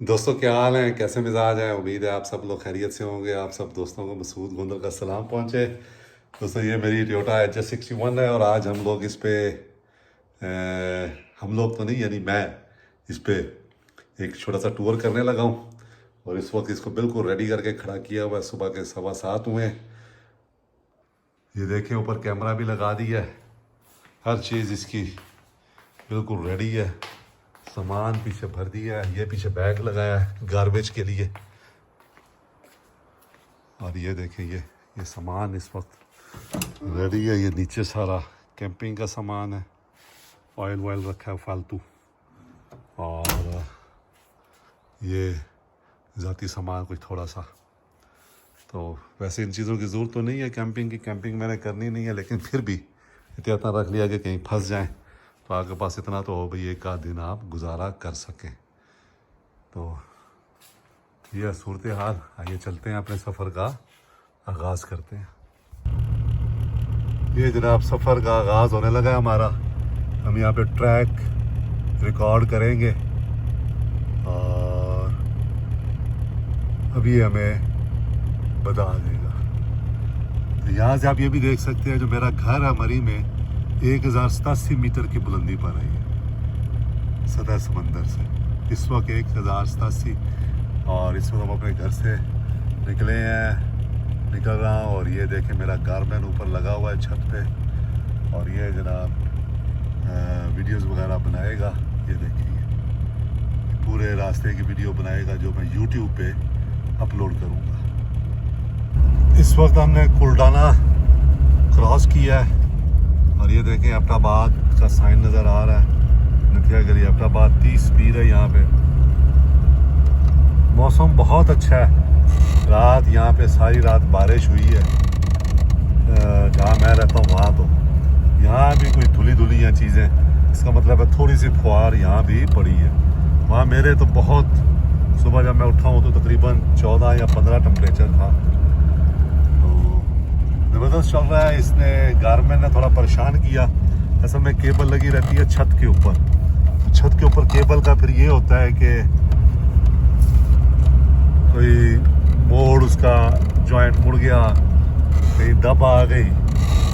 दोस्तों क्या हाल है, कैसे मिजाज हैं। उम्मीद है आप सब लोग खैरियत से होंगे। आप सब दोस्तों को मसूद गोंदल का सलाम पहुंचे। दोस्तों ये मेरी टोयोटा HS61 है और आज हम लोग इस पे हम लोग तो नहीं, यानी मैं इस पे एक छोटा सा टूर करने लगा हूँ। और इस वक्त इसको बिल्कुल रेडी करके खड़ा किया हुआ है। सुबह के 7:15 हुए हैं। ये देखें, ऊपर कैमरा भी लगा दिया है। हर चीज़ इसकी बिल्कुल रेडी है। सामान पीछे भर दिया है। ये पीछे बैग लगाया है गार्बेज के लिए। और ये देखें, ये सामान इस वक्त रेडी है। ये नीचे सारा कैंपिंग का सामान है। ऑयल वॉयल रखा है फालतू। और ये ज़ाती सामान कुछ थोड़ा सा। तो वैसे इन चीज़ों की ज़रूरत तो नहीं है कैंपिंग की। कैंपिंग मैंने करनी नहीं है, लेकिन फिर भी इतना रख लिया कि कहीं फंस जाएं तो आपके पास इतना तो हो भाई, एक आध दिन आप गुजारा कर सकें। तो यह सूरत हाल। आइए चलते हैं, अपने सफ़र का आगाज़ करते हैं। ये जनाब सफ़र का आगाज़ होने लगा है हमारा। हम यहाँ पे ट्रैक रिकॉर्ड करेंगे और अभी हमें बता देगा। तो यहाँ से आप ये भी देख सकते हैं, जो मेरा घर है मरी में 1087 मीटर की बुलंदी पर है ये सतह समंदर से। इस वक्त 1087। और इस वक्त हम अपने घर से निकल रहा हूँ। और ये देखें, मेरा गारमेंट ऊपर लगा हुआ है छत पे। और ये जनाब वीडियोस वगैरह बनाएगा। ये देखिए, पूरे रास्ते की वीडियो बनाएगा जो मैं YouTube पे अपलोड करूँगा। इस वक्त हमने कुलडाना क्रॉस किया है। और ये देखें, एबटाबाद का साइन नज़र आ रहा है। नथिया गली एबटाबाद 30 स्पीड है यहाँ पे। मौसम बहुत अच्छा है। रात यहाँ पे सारी रात बारिश हुई है। जहाँ मैं रहता हूँ वहाँ तो यहाँ भी कोई धुली धुली हैं चीज़ें। इसका मतलब है थोड़ी सी फुहार यहाँ भी पड़ी है। वहाँ मेरे तो बहुत, सुबह जब मैं उठा हूँ तो तकरीबन 14 या 15 टेम्परेचर था। ज़बरदस्त चल रहा है। इसने गारमेंट ने थोड़ा परेशान किया। असल में केबल लगी रहती है छत के ऊपर। छत के ऊपर केबल का फिर ये होता है कि कोई मोड़, उसका जॉइंट मुड़ गया, कहीं दब आ गई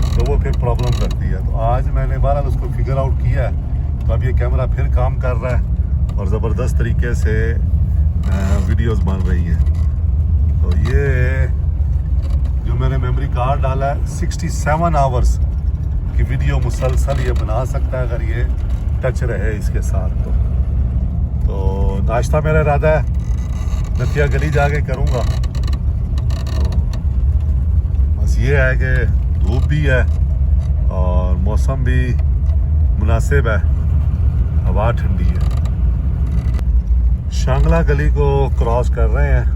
तो वो फिर प्रॉब्लम करती है। तो आज मैंने बहरहाल उसको फिगर आउट किया है। तो अब ये कैमरा फिर काम कर रहा है और ज़बरदस्त तरीके से वीडियोस बन रही हैं। तो ये जो मैंने मेमोरी कार्ड डाला है 67 आवर्स की वीडियो मुसलसल ये बना सकता है अगर ये टच रहे इसके साथ। तो नाश्ता मेरा इरादा है नथिया गली जाके करूँगा। तो बस ये है कि धूप भी है और मौसम भी मुनासिब है, हवा ठंडी है। शांगला गली को क्रॉस कर रहे हैं।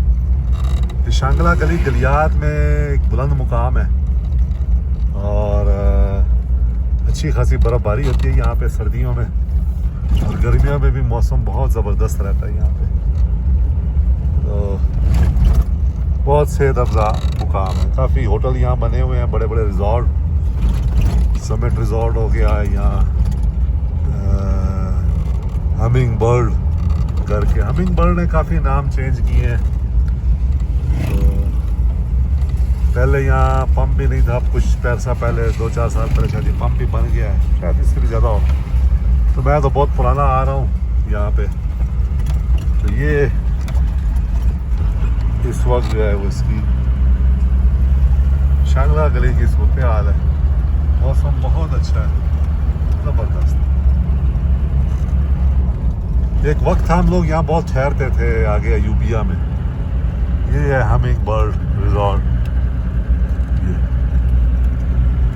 शांगला गली गलियात में एक बुलंद मुकाम है और अच्छी खासी बर्फ़बारी होती है यहाँ पे सर्दियों में। और गर्मियों में भी मौसम बहुत ज़बरदस्त रहता है यहाँ पे। तो बहुत सेहत अफजा मुकाम है। काफ़ी होटल यहाँ बने हुए हैं, बड़े बड़े रिजॉर्ट। समिट रिजॉर्ट हो गया है यहाँ। हमिंग बर्ड करके, हमिंग बर्ड ने काफ़ी नाम चेंज किए हैं। पहले यहाँ पंप भी नहीं था। कुछ पैसा पहले 2-4 साल पहले शायद ये पंप भी बन गया है, शायद इससे भी ज़्यादा हो। तो मैं तो बहुत पुराना आ रहा हूँ यहाँ पे। तो ये इस वक्त जो है वो इसकी शांगला गली की सूरत हाल है। मौसम बहुत अच्छा है, ज़बरदस्त। एक वक्त हम लोग यहाँ बहुत ठहरते थे आगे यूबिया में। ये है हमिंग बर्ड रिजॉर्ट।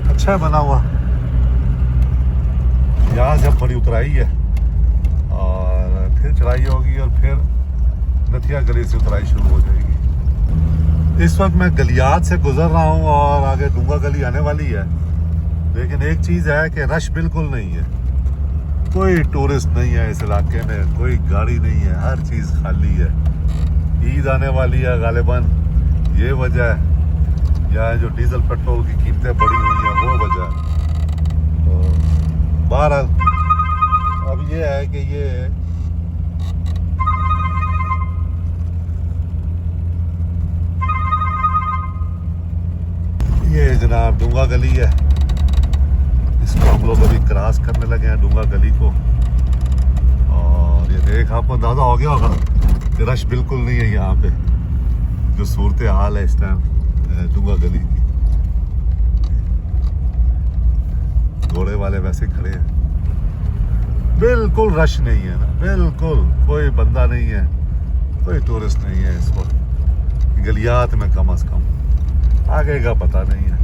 अच्छा है बना हुआ। यहाँ से बड़ी उतराई है और फिर चढ़ाई होगी और फिर नथिया गली से उतराई शुरू हो जाएगी। इस वक्त मैं गलियात से गुजर रहा हूँ और आगे डूंगा गली आने वाली है। लेकिन एक चीज़ है कि रश बिल्कुल नहीं है। कोई टूरिस्ट नहीं है इस इलाके में, कोई गाड़ी नहीं है, हर चीज़ खाली है। ईद आने वाली है गालिबन, ये वजह है। या जो डीजल पेट्रोल की कीमतें बढ़ी हुई हैं वो वजह है। तो बहरहाल अब ये है कि ये जनाब डूंगा गली है, इसको हम लोग अभी क्रॉस करने लगे हैं डूंगा गली को। और ये देख आपको अंदाज़ा हो गया होगा कि रश बिल्कुल नहीं है यहाँ पे, जो सूरत हाल है इस टाइम डूंगा गली की। घोड़े वाले वैसे खड़े हैं, बिल्कुल रश नहीं है ना, बिल्कुल कोई बंदा नहीं है, कोई टूरिस्ट नहीं है इस वक्त गलियात में, कम से कम। आगे का पता नहीं है।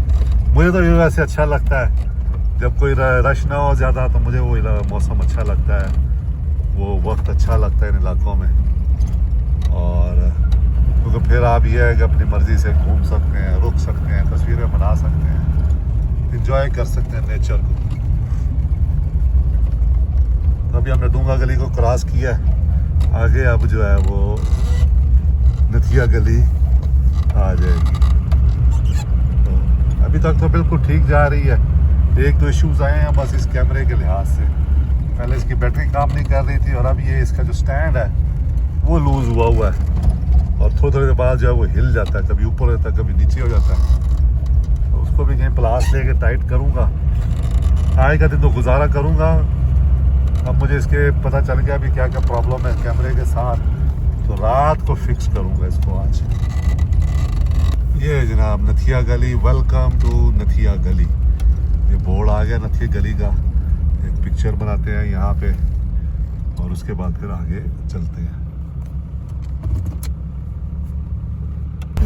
मुझे तो ये वैसे अच्छा लगता है जब कोई रश ना हो ज़्यादा, तो मुझे वो मौसम अच्छा लगता है, वो वक्त अच्छा लगता है इन इलाकों में। और क्योंकि फिर आप ये है कि अपनी मर्ज़ी से घूम सकते हैं, रुक सकते हैं, तस्वीरें बना सकते हैं, इंजॉय कर सकते हैं नेचर को। तो अभी हमने डूंगा गली को क्रॉस किया है, आगे अब जो है वो नथिया गली आ जाएगी। तो अभी तक तो बिल्कुल ठीक जा रही है। एक दो इश्यूज आए हैं बस इस कैमरे के लिहाज से। पहले इसकी बैटरी काम नहीं कर रही थी, और अब ये इसका जो स्टैंड है वो लूज़ हुआ है, और थोड़ी थोड़ी देर बाद जो है वो हिल जाता है, कभी ऊपर रहता है कभी नीचे हो जाता है। तो उसको भी कहीं प्लास लेके टाइट करूँगा, आज का दिन तो गुजारा करूँगा। अब मुझे इसके पता चल गया अभी क्या क्या प्रॉब्लम है कैमरे के साथ, तो रात को फिक्स करूँगा इसको आज। ये जनाब नथिया गली, वेलकम टू नथिया गली। ये बोर्ड आ गया नथिया गली का, एक पिक्चर बनाते हैं यहाँ पे, और उसके बाद फिर आगे चलते हैं।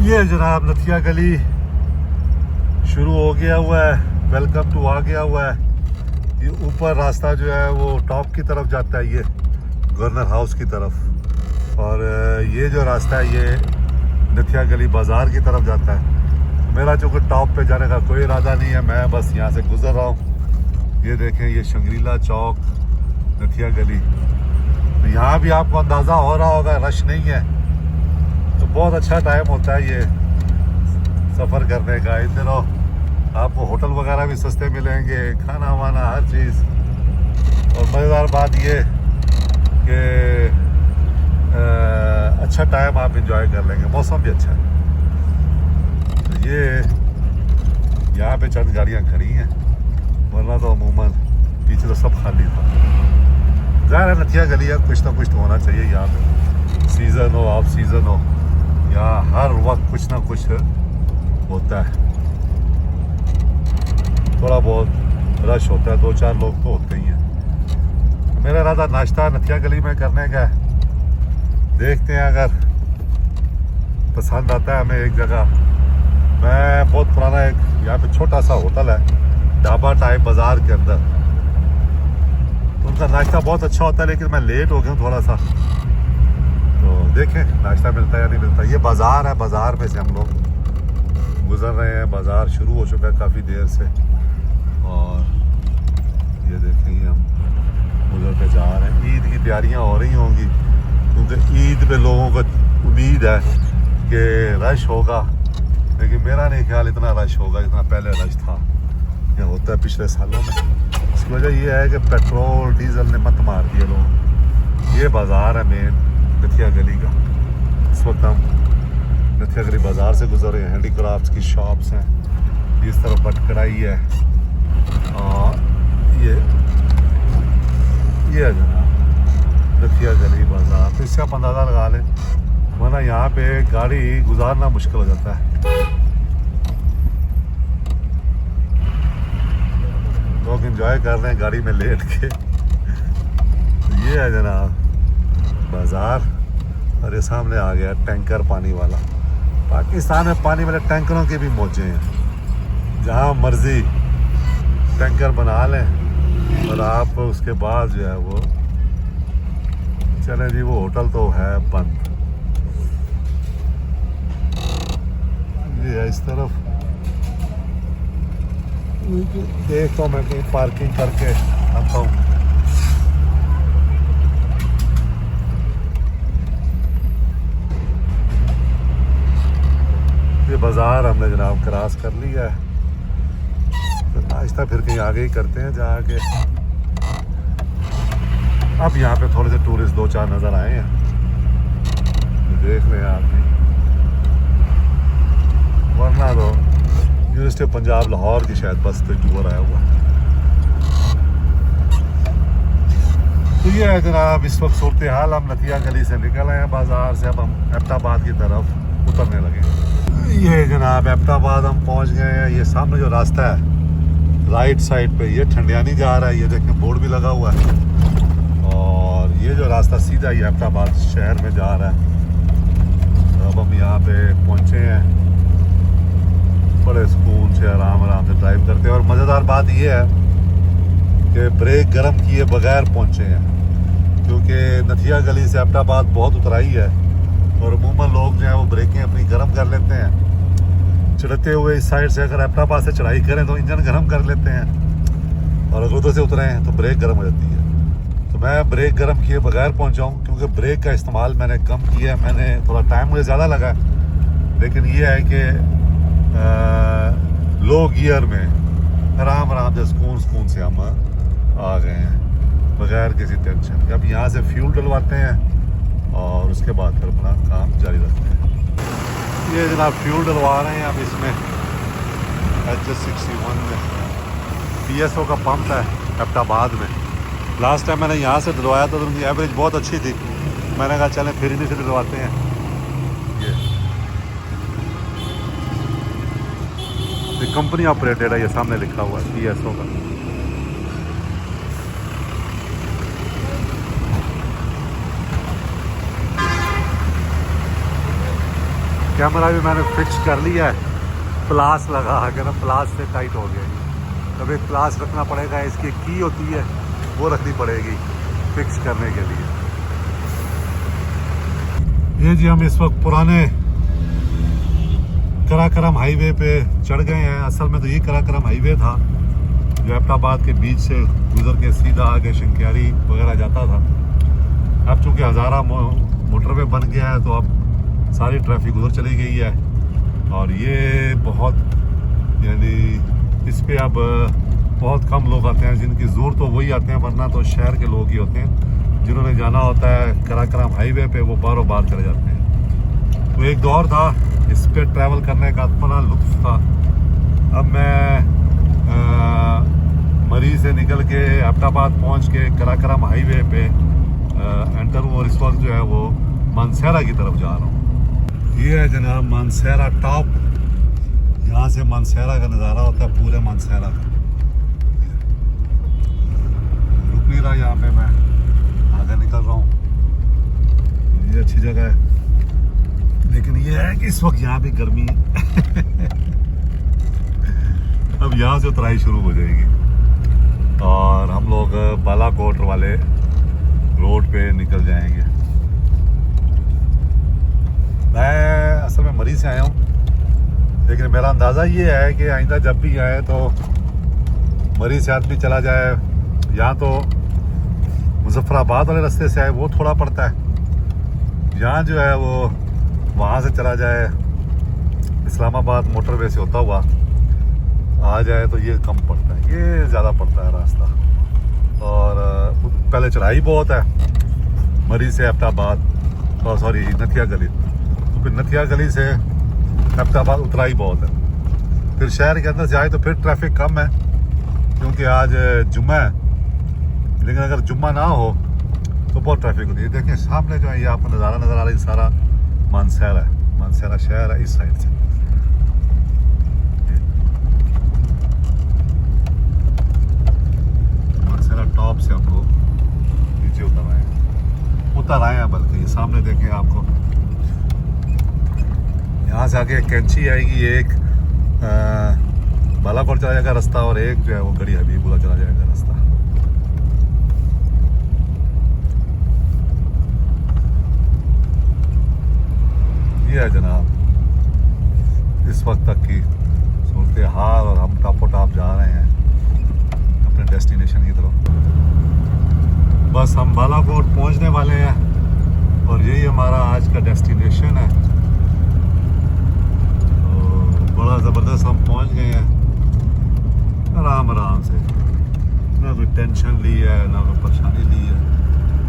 ये जनाब नथिया गली शुरू हो गया हुआ है, वेलकम टू आ गया हुआ है। ये ऊपर रास्ता जो है वो टॉप की तरफ जाता है, ये गवर्नर हाउस की तरफ, और ये जो रास्ता है ये नथिया गली बाज़ार की तरफ जाता है। मेरा जो कोई टॉप पे जाने का कोई इरादा नहीं है, मैं बस यहाँ से गुजर रहा हूँ। ये देखें, ये शंग्रीला चौक, नथिया गली। तो यहाँ भी आपको अंदाज़ा हो रहा होगा रश नहीं है, तो बहुत अच्छा टाइम होता है ये सफ़र करने का। इन दिनों आपको होटल वगैरह भी सस्ते मिलेंगे, खाना वाना हर चीज़। और मज़ेदार बात ये कि अच्छा टाइम आप इंजॉय कर लेंगे, मौसम भी अच्छा है। तो ये यहाँ पे चंद गाड़ियाँ खड़ी हैं, वरना तो अमूमन पीछे तो सब खाली था। ज़ाहिर है नथिया गली है, कुछ ना कुछ तो होना चाहिए यहाँ पे, सीज़न हो ऑफ सीज़न हो, यहाँ हर वक्त कुछ ना कुछ होता है। थोड़ा बहुत रश होता है, दो चार लोग तो होते ही हैं। मेरा इरादा नाश्ता नथिया गली में करने का है, देखते हैं अगर पसंद आता है हमें। एक जगह मैं बहुत पुराना एक यहाँ पे छोटा सा होटल है, ढाबा टाइप बाज़ार के अंदर, तो उनका नाश्ता बहुत अच्छा होता है, लेकिन मैं लेट हो गया हूँ थोड़ा सा, तो देखें नाश्ता मिलता है या नहीं मिलता। ये बाज़ार है, बाज़ार में से हम लोग गुज़र रहे हैं। बाज़ार शुरू हो चुका है काफ़ी देर से, और ये देखेंगे हम गुजर के जा रहे हैं। ईद की तैयारियां हो रही होंगी, क्योंकि ईद पे लोगों को उम्मीद है कि रश होगा, लेकिन मेरा नहीं ख्याल इतना रश होगा जितना पहले रश था या होता है पिछले सालों में। इसकी वजह यह है कि पेट्रोल डीजल ने मत मार दिए लोग। ये बाज़ार है मेन नथिया गली का। इस वक्त हम नथिया गली बाज़ार से गुजर रहे हैं। हैंडीक्राफ्ट की शॉप्स हैं, इस तरफ बटकराई है, और ये है जनाब नथिया गली बाज़ार। तो इससे आप अंदाज़ा लगा लें, वरना यहाँ पे गाड़ी गुजारना मुश्किल हो जाता है। लोग एंजॉय कर रहे हैं गाड़ी में लेट के। ये है जनाब बाज़ार, और ये सामने आ गया टैंकर पानी वाला। पाकिस्तान में पानी वाले टैंकरों के भी मौजे हैं, जहाँ मर्जी टैंकर बना लें, और आप उसके बाद जो है वो चलें जी। वो होटल तो है बंद। ये है इस तरफ, देखता हूँ मैं कहीं पार्किंग करके आता हूँ। ये बाज़ार हमने जनाब क्रॉस कर लिया है, तो नाश्ता फिर कहीं आगे ही करते हैं जाके। अब यहाँ पे थोड़े से टूरिस्ट दो चार नज़र आए हैं, देख लें आप भी, वरना तो यूनिवर्सिटी ऑफ पंजाब लाहौर की शायद बस पे टूर आया हुआ। तो ये है जनाब इस वक्त सूरत हाल। हम नतिया गली से निकल आए हैं बाज़ार से, अब हम एबटाबाद की तरफ उतरने लगे। ये जनाब एबटाबाद हम पहुंच गए हैं। ये सामने जो रास्ता है राइट साइड पे ये ठंडियानी जा रहा है, ये देखें बोर्ड भी लगा हुआ है। और ये जो रास्ता सीधा ही एबटाबाद शहर में जा रहा है। अब हम यहाँ पे पहुँचे हैं, बड़े सुकून से आराम आराम से ड्राइव करते हैं। और मज़ेदार बात ये है कि ब्रेक गर्म किए बगैर पहुँचे हैं, क्योंकि नथिया गली से एबटाबाद बहुत उतराई है और अमूमन लोग जो हैं वो ब्रेकें अपनी गर्म कर लेते हैं। चढ़ते हुए इस साइड से अगर एबटाबाद से चढ़ाई करें तो इंजन गर्म कर लेते हैं, और अगर उधर से उतरे हैं तो ब्रेक गर्म हो जाती है। तो मैं ब्रेक गर्म किए बगैर पहुँचा हूँ, क्योंकि ब्रेक का इस्तेमाल मैंने कम किया है। मैंने थोड़ा टाइम मुझे ज़्यादा लगा, लेकिन ये है कि लो गियर में आराम आराम से सुकून से हम आ गए हैं बगैर किसी टेंशन के। अब यहाँ से फ्यूल डलवाते हैं और उसके बाद फिर अपना काम जारी रखते हैं। ये जनाब फ्यूल डलवा रहे हैं अब इसमें HS61 में। PSO का पंप है एबटाबाद में। लास्ट टाइम मैंने यहाँ से डलवाया था तो उनकी एवरेज बहुत अच्छी थी। मैंने कहा चलें फिर इन्हीं से डलवाते हैं। ये कंपनी ऑपरेटेड है, ये सामने लिखा हुआ है PSO का। कैमरा भी मैंने फिक्स कर लिया है, प्लास लगा के ना, प्लास से टाइट हो गया। अब एक प्लास रखना पड़ेगा, इसकी की होती है वो रखनी पड़ेगी फिक्स करने के लिए। ये जी हम इस वक्त पुराने कराकरम हाईवे पे चढ़ गए हैं। असल में तो ये कराकरम हाईवे था जो एबटाबाद के बीच से गुजर के सीधा आगे शंक्यारी वगैरह जाता था। अब चूँकि हज़ारा मोटरवे बन गया है तो अब सारी ट्रैफिक उधर चली गई है, और ये बहुत यानी इस पे अब बहुत कम लोग आते हैं। जिनकी ज़रूरत तो वही आते हैं, वरना तो शहर के लोग ही होते हैं। जिन्होंने जाना होता है कराकरम हाईवे पे वो बारों बार चले जाते हैं। तो एक दौर था इस पे ट्रैवल करने का बड़ा लुत्फ था। अब मैं मरी से निकल के एबटाबाद पहुंच के कराकरम हाईवे पे एंटर हुआ, और इस वक्त जो है वो मानसेरा की तरफ जा रहा हूँ। ये है जनाब मानसेरा टॉप। यहाँ से मानसेरा का नज़ारा होता है, पूरे मानसेरा का। रुक नहीं रहा यहाँ पे, मैं आगे निकल रहा हूँ। ये अच्छी जगह है, लेकिन ये है कि इस वक्त यहाँ भी गर्मी है। अब यहाँ से उतराई शुरू हो जाएगी और हम लोग बालाकोट वाले रोड पे निकल जाएंगे। मैं असल में मरी से आया हूँ, लेकिन मेरा अंदाज़ा ये है कि आइंदा जब भी आए तो मरी से आदमी चला जाए, यहाँ तो मुजफ्फराबाद वाले रास्ते से आए वो थोड़ा पड़ता है। यहाँ जो है वो वहाँ से चला जाए, इस्लामाबाद मोटरवे से होता हुआ आ जाए तो ये कम पड़ता है, ये ज़्यादा पड़ता है रास्ता। और पहले चढ़ाई बहुत है मरी से एबटाबाद, सॉरी नथिया गली, तो फिर नथिया गली से एबटाबाद उतराई बहुत है। फिर शहर के अंदर जाए तो फिर ट्रैफिक कम है क्योंकि आज जुम्मा है, लेकिन अगर जुम्मा ना हो तो बहुत ट्रैफिक होती है। देखिए सामने जो है ये आपको नज़ारा नज़र आ रहा है, सारा मानसेरा है, मानसेरा शहर है इस साइड से। मानसेरा टॉप से हम लोग नीचे उतर आए हैं, बल्कि सामने देखें आपको यहाँ से आगे एक कैंची आएगी, एक बालाकोट चला जाएगा रास्ता, और एक जो है वो गड़ी हबीबुल्ला चला जाएगा रास्ता। ये है जनाब इस वक्त तक की सूरत हाल, और हम टॉप टॉप जा रहे हैं अपने डेस्टिनेशन की तरफ। बस हम बालाकोट पहुंचने वाले हैं और यही हमारा आज का डेस्टिनेशन है। तो बड़ा ज़बरदस्त हम पहुंच गए हैं आराम आराम से, ना कोई टेंशन ली है ना कोई परेशानी ली है।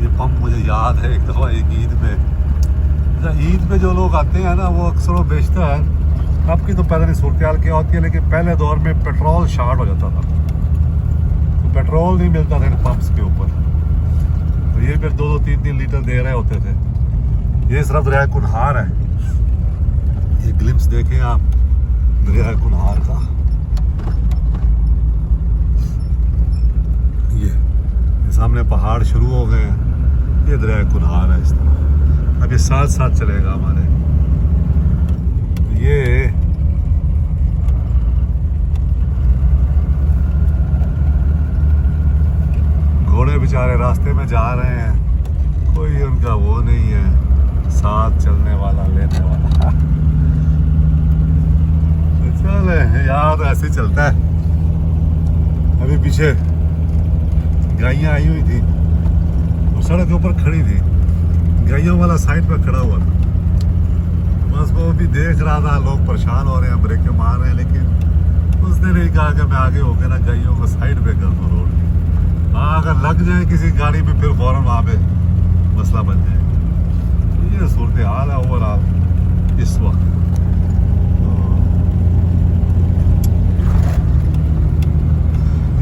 ये पंप मुझे याद है एक दफ़ा एक ईद पे जो लोग आते हैं ना वो अक्सर बेचता है अब की तो पता नहीं सूरत हाल क्या होती है, लेकिन पहले दौर में पेट्रोल शॉर्ट हो जाता था तो पेट्रोल नहीं मिलता था इन पंप्स के ऊपर, तो ये फिर 2-3 लीटर दे रहे होते थे। ये सिर्फ दरिया कुनहार है, ये ग्लिम्स देखें आप दरिया कुनहार का। ये सामने पहाड़ शुरू हो गए हैं, ये दरिया कुनहार है इस तरह। अब ये साथ साथ चलेगा हमारे। ये घोड़े बेचारे रास्ते में जा रहे हैं, कोई उनका वो नहीं है साथ चलने वाला लेने वाला। चले यार ऐसे ही चलता है। अभी पीछे गायें आई हुई थी और सड़क के ऊपर खड़ी थी, गायों वाला साइड पर खड़ा हुआ था, बस वो भी देख रहा था लोग परेशान हो रहे हैं, ब्रेकें मार रहे हैं, लेकिन उसने नहीं कहा कि मैं आगे होकर ना गायों को साइड पे कर दूँ रोड की। हाँ अगर लग जाए किसी गाड़ी में फिर फौरन वहाँ पे मसला बन जाए। तो ये सूरत हाल है ओवरऑल इस वक्त।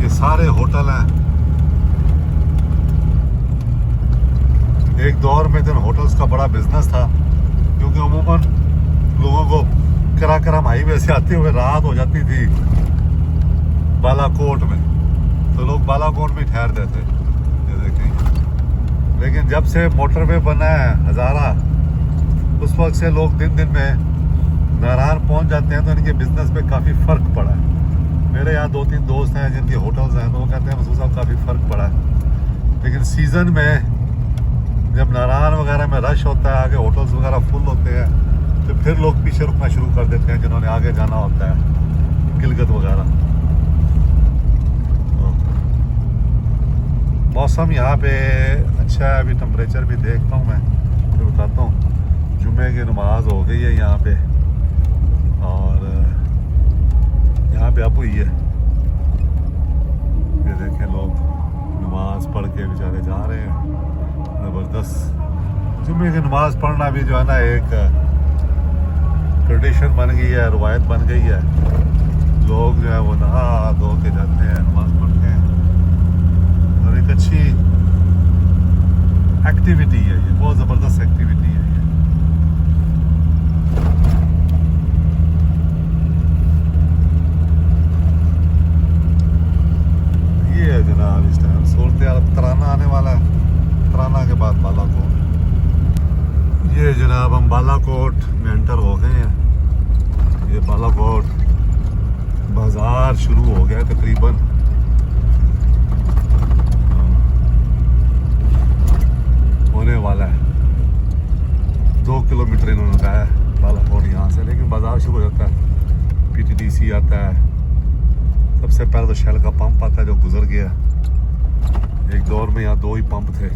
ये सारे होटल हैं। एक दौर में दिन होटल्स का बड़ा बिजनेस था, क्योंकि अमूमन लोगों को कराकरम हाईवे से आते हुए रात हो जाती थी बालाकोट में, तो लोग बालाकोट में ठहरते थे। ये देखिए, लेकिन जब से मोटरवे बना है हज़ारा, उस वक्त से लोग दिन दिन में नारायण पहुंच जाते हैं, तो इनके बिजनेस पे काफ़ी फ़र्क पड़ा है। मेरे यहाँ 2-3 दोस्त हैं जिनके होटल्स हैं, तो वो कहते हैं मसूद साहब काफ़ी फ़र्क पड़ा है। लेकिन सीज़न में जब नारायण वगैरह में रश होता है, आगे होटल्स वगैरह फुल होते हैं, तो फिर लोग पीछे रुकना शुरू कर देते हैं जिन्होंने आगे जाना होता है, गिलगित वगैरह। मौसम यहाँ पे अच्छा है, अभी टेम्परेचर भी देखता हूँ मैं, तो बताता हूँ। जुमे की नमाज हो गई है यहाँ पे, और यहाँ पे अब हुई है। ये देखें लोग नमाज पढ़ के बेचारे जा रहे हैं, ज़बरदस्त। जुम्मे की नमाज पढ़ना भी जो है ना एक ट्रेडिशन बन गई है, रवायत बन गई है। लोग जो है वो नहा धो के जाते हैं, नमाज पढ़ते हैं, और एक अच्छी एक्टिविटी है ये, बहुत ज़बरदस्त एक्टिविटी है ये है जनाब। इस टाइम सूरत हाल तराना आने वाला है, तराना के बाद बालाकोट। ये जनाब हम बालाकोट में एंटर हो गए हैं। ये बालाकोट बाज़ार शुरू हो गया तकरीबन। होने वाला है 2 किलोमीटर इन्होंने कहा है बालाकोट यहाँ से, लेकिन बाज़ार शुरू हो जाता है। PTDC आता है, सबसे पहले तो शेल का पंप आता है जो गुजर गया। एक दौर में यहाँ 2 ही पंप थे,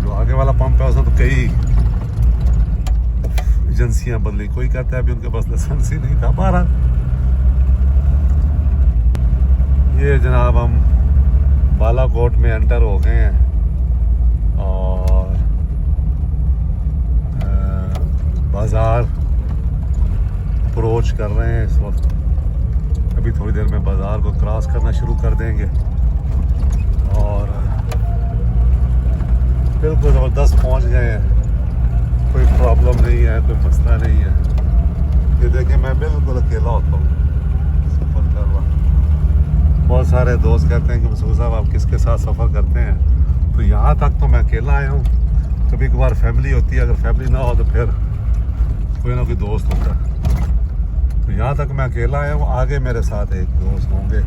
जो आगे वाला पंप है उसमें तो कई एजेंसियां बदली। कोई कहता है अभी उनके पास लाइसेंस ही नहीं था। हमारा ये जनाब हम बालाकोट में एंटर हो गए हैं, और बाज़ार अप्रोच कर रहे हैं इस वक्त। अभी थोड़ी देर में बाज़ार को क्रॉस करना शुरू कर देंगे, और बिल्कुल ज़बरदस्त पहुंच गए हैं। कोई प्रॉब्लम नहीं है, कोई मसला नहीं है। ये देखिए मैं बिल्कुल अकेला होता हूँ सफ़र कर रहा। बहुत सारे दोस्त कहते हैं कि मसूद साहब आप किसके साथ सफ़र करते हैं, तो यहाँ तक तो मैं अकेला आया हूँ। कभी कभार फैमिली होती है, अगर फैमिली ना हो तो फिर कोई ना कोई दोस्त होता है। तो यहाँ तक मैं अकेला आया हूँ, आगे मेरे साथ एक दोस्त होंगे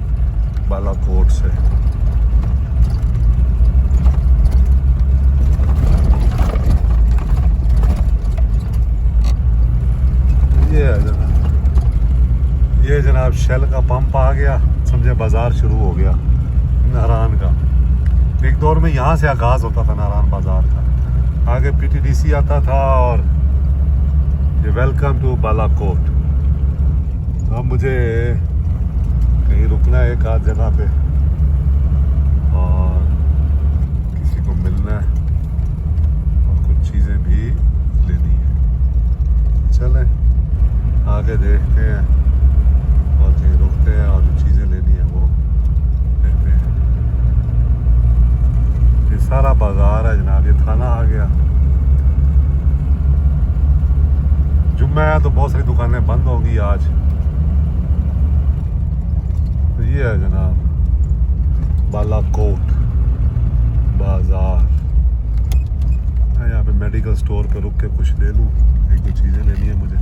बालाकोट से। ये जनाब शेल का पंप आ गया, समझे बाज़ार शुरू हो गया नारायण का। एक दौर में यहाँ से आगाज़ होता था नारायण बाज़ार का, आगे PTDC आता था, और ये वेलकम टू बालाकोट। अब मुझे कहीं रुकना है एक आध जगह पे, और किसी को मिलना है, और कुछ चीज़ें भी लेनी है। चलें आगे मैं तो बहुत सारी दुकानें बंद होंगी आज। ये है जनाब बालाकोट बाजार। मैं यहाँ पे मेडिकल स्टोर पे रुक के कुछ ले लूँ, एक दो चीज़ें लेनी है मुझे।